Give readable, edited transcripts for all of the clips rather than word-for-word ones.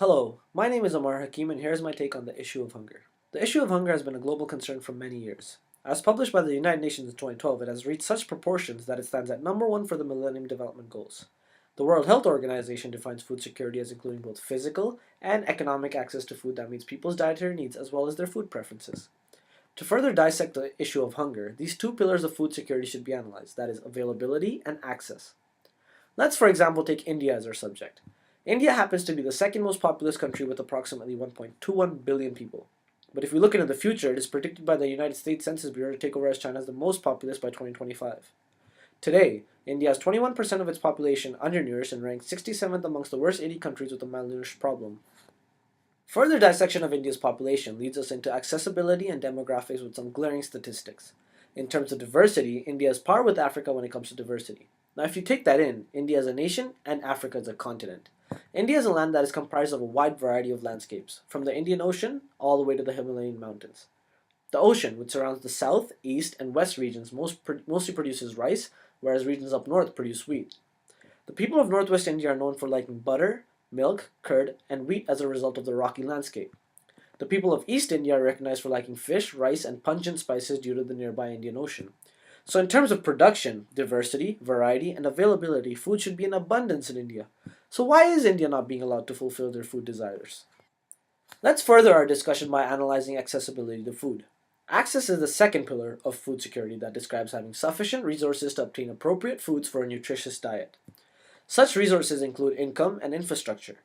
Hello, my name is Ammar Hakim, and here's my take on the issue of hunger. The issue of hunger has been a global concern for many years. As published by the United Nations in 2012, it has reached such proportions that it stands at number one for the Millennium Development Goals. The World Health Organization defines food security as including both physical and economic access to food that meets people's dietary needs as well as their food preferences. To further dissect the issue of hunger, these two pillars of food security should be analyzed, that is, availability and access. Let's, for example, take India as our subject. India happens to be the second most populous country with approximately 1.21 billion people. But if we look into the future, it is predicted by the United States Census Bureau to take over as China as the most populous by 2025. Today, India has 21% of its population undernourished and ranks 67th amongst the worst 80 countries with a malnourished problem. Further dissection of India's population leads us into accessibility and demographics with some glaring statistics. In terms of diversity, India is par with Africa when it comes to diversity. Now, if you take that in, India is a nation and Africa is a continent. India is a land that is comprised of a wide variety of landscapes, from the Indian Ocean all the way to the Himalayan mountains. The ocean, which surrounds the south, east, and west regions, mostly produces rice, whereas regions up north produce wheat. The people of northwest India are known for liking butter, milk, curd, and wheat as a result of the rocky landscape. The people of East India are recognized for liking fish, rice, and pungent spices due to the nearby Indian Ocean. So in terms of production, diversity, variety, and availability, food should be in abundance in India. So why is India not being allowed to fulfill their food desires? Let's further our discussion by analyzing accessibility to food. Access is the second pillar of food security that describes having sufficient resources to obtain appropriate foods for a nutritious diet. Such resources include income and infrastructure.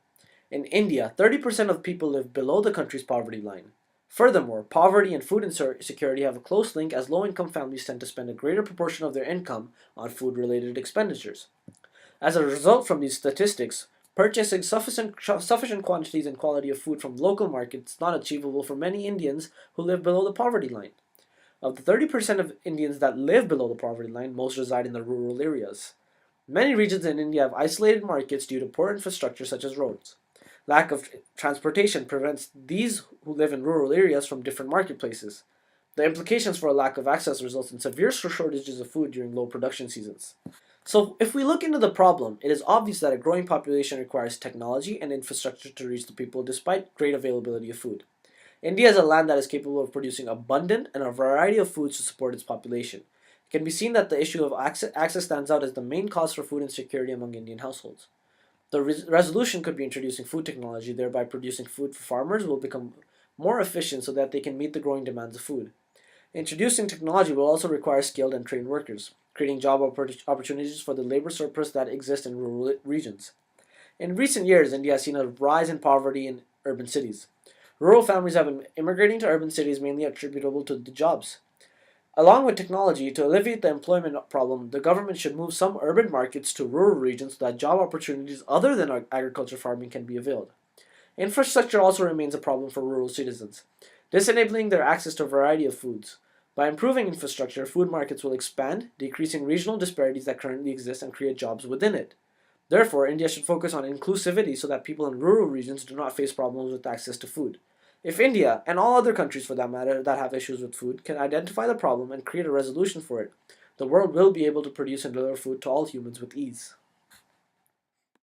In India, 30% of people live below the country's poverty line. Furthermore, poverty and food insecurity have a close link as low-income families tend to spend a greater proportion of their income on food-related expenditures. As a result from these statistics, purchasing sufficient quantities and quality of food from local markets is not achievable for many Indians who live below the poverty line. Of the 30% of Indians that live below the poverty line, most reside in the rural areas. Many regions in India have isolated markets due to poor infrastructure such as roads. Lack of transportation prevents these who live in rural areas from different marketplaces. The implications for a lack of access results in severe shortages of food during low production seasons. So, if we look into the problem, it is obvious that a growing population requires technology and infrastructure to reach the people despite great availability of food. India is a land that is capable of producing abundant and a variety of foods to support its population. It can be seen that the issue of access stands out as the main cause for food insecurity among Indian households. The resolution could be introducing food technology, thereby producing food for farmers will become more efficient so that they can meet the growing demands of food. Introducing technology will also require skilled and trained workers, creating job opportunities for the labor surplus that exists in rural regions. In recent years, India has seen a rise in poverty in urban cities. Rural families have been immigrating to urban cities mainly attributable to the jobs. Along with technology, to alleviate the employment problem, the government should move some urban markets to rural regions so that job opportunities other than agriculture farming can be availed. Infrastructure also remains a problem for rural citizens, disenabling their access to a variety of foods. By improving infrastructure, food markets will expand, decreasing regional disparities that currently exist and create jobs within it. Therefore, India should focus on inclusivity so that people in rural regions do not face problems with access to food. If India, and all other countries for that matter that have issues with food, can identify the problem and create a resolution for it, the world will be able to produce and deliver food to all humans with ease.